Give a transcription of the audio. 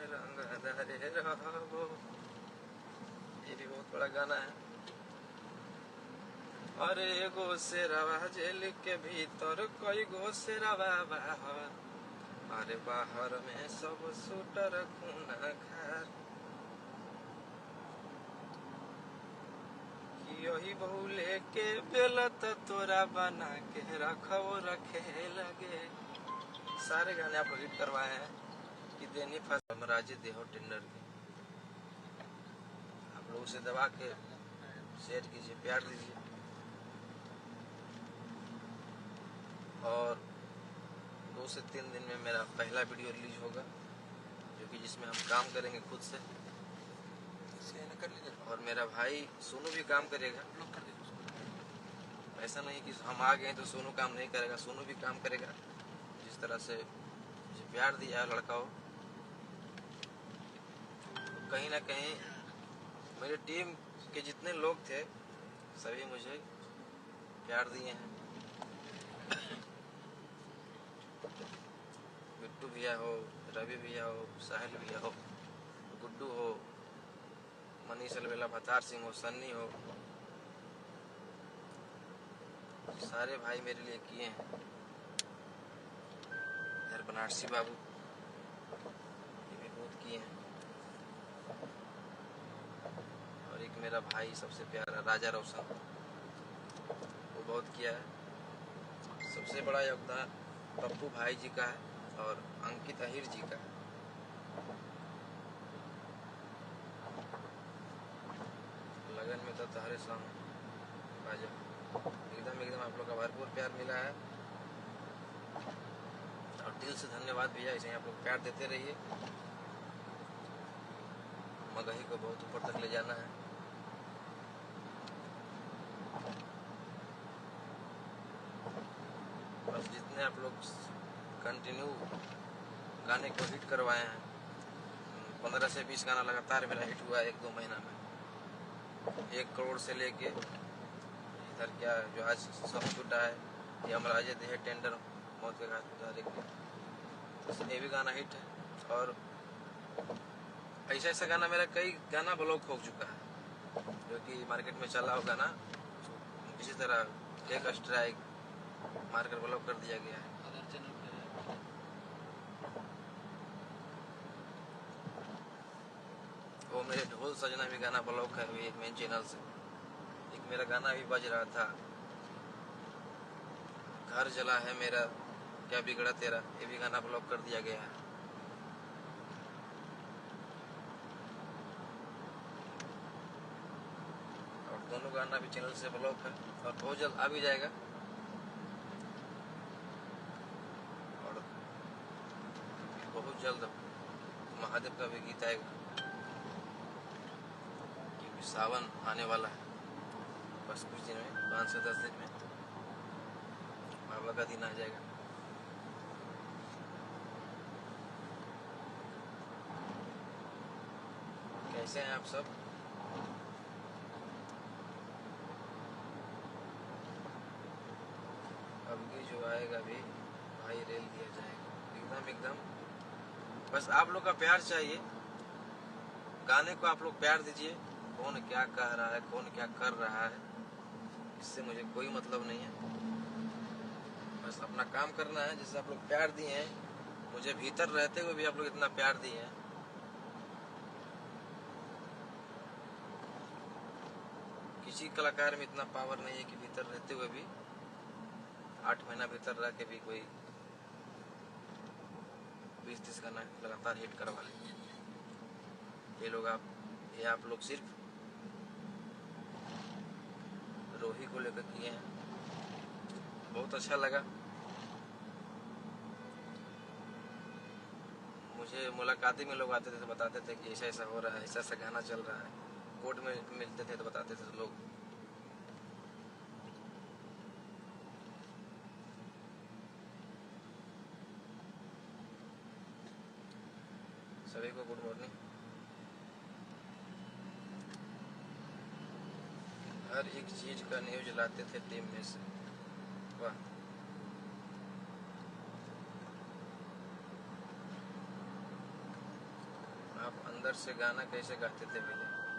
रंग धरे रहो, ये भी बहुत बड़ा गाना है। अरे एगो शेरवा जेल के भीतर कई गो शेरवा बाहर, अरे बाहर में सब शूटर खूना खार, यही बहू लेके बेलत तोरा बना के रखो रखे लगे। सारे गाने आप हिट करवाए हैं कि देनी फसल राजे देहो टेंडर के। आप लोग उसे दबा के शेयर कीजिए, प्यार दीजिए। और 2 से 3 दिन में मेरा पहला वीडियो रिलीज होगा, जो कि जिसमें हम काम करेंगे खुद से। और मेरा भाई सोनू भी काम करेगा। ऐसा नहीं कि हम आ गए तो सोनू काम नहीं करेगा, सोनू भी काम करेगा। जिस तरह से मुझे प्यार दिया है लड़का हो, तो कहीं ना कहीं मेरी टीम के जितने लोग थे सभी मुझे प्यार दिए हैं। बिट्टू भैया हो, रवि भैया हो, साहिल भैया हो, गुड्डू हो, मनीष अलवेला, भतार सिंह हो, सन्नी हो, सारे भाई मेरे लिए किए हैं। यार बनारसी बाबू ये भी बहुत किए हैं। और एक मेरा भाई सबसे प्यारा राजा रोशन, वो बहुत किया है। सबसे बड़ा योगदान पप्पू भाई जी का है और अंकित अहिर जी का है। लगन में तो तहरे संग बाजा, एकदम आप लोग का भरपूर प्यार मिला है। और दिल से धन्यवाद भैया, ऐसे ही आप लोग प्यार देते रहिए। मगही को बहुत ऊपर तक ले जाना है। बस जितने आप लोग कंटिन्यू गाने को हिट करवाए हैं, 15 से 20 गाना लगातार मेरा हिट हुआ है 1-2 महीना में। 1 करोड़ से लेके इधर क्या जो आज सब छूटा है, ये अमराजे देह टेंडर, मौत के घाट उतारे, ये भी गाना हिट है। और ऐसा गाना मेरा कई गाना ब्लॉक हो चुका है, जो कि मार्केट में चला हो गाना किसी तरह एक स्ट्राइक मारकर ब्लॉक कर दिया गया है। वो मेरे ढोल सजना भी गाना ब्लॉक है अभी एक मेन चैनल से। एक मेरा गाना भी बज रहा था, घर जला है मेरा क्या बिगड़ा तेरा, ये भी गाना ब्लॉक कर दिया गया है। और दोनों गाना भी चैनल से ब्लॉक है और बहुत जल्द आ भी जाएगा। और बहुत जल्द महादेव का भी गीत आएगा, क्योंकि सावन आने वाला है। बस कुछ दिन में, 5 से 10 दिन में बाबा का दिन आ जाएगा। कैसे हैं आप सब? अब भी जो आएगा भी भाई रेल दिया जाएगा, एकदम। बस आप लोग का प्यार चाहिए, गाने को आप लोग प्यार दीजिए। कौन क्या कह रहा है, कौन क्या कर रहा है, इससे मुझे कोई मतलब नहीं है। बस अपना काम करना है। जैसे आप लोग प्यार दिए हैं, मुझे भीतर रहते हुए भी आप लोग इतना प्यार दिए हैं। किसी कलाकार में इतना पावर नहीं है कि भीतर रहते हुए भी 8 महीना भीतर रह के भी कोई 20-30 गाना लगातार हिट करवा ले। ये आप लोग सिर्फ रोही को लेकर किए हैं। बहुत अच्छा लगा। मुझे मुलाकाती में लोग आते थे तो बताते थे कि ऐसा हो रहा है, ऐसा गाना चल रहा है। कोर्ट में मिलते थे तो बताते थे लोग। सभी को गुड मॉर्निंग। हर एक चीज का न्यूज लाते थे टीम में से, वाह। आप अंदर से गाना कैसे गाते थे भैया?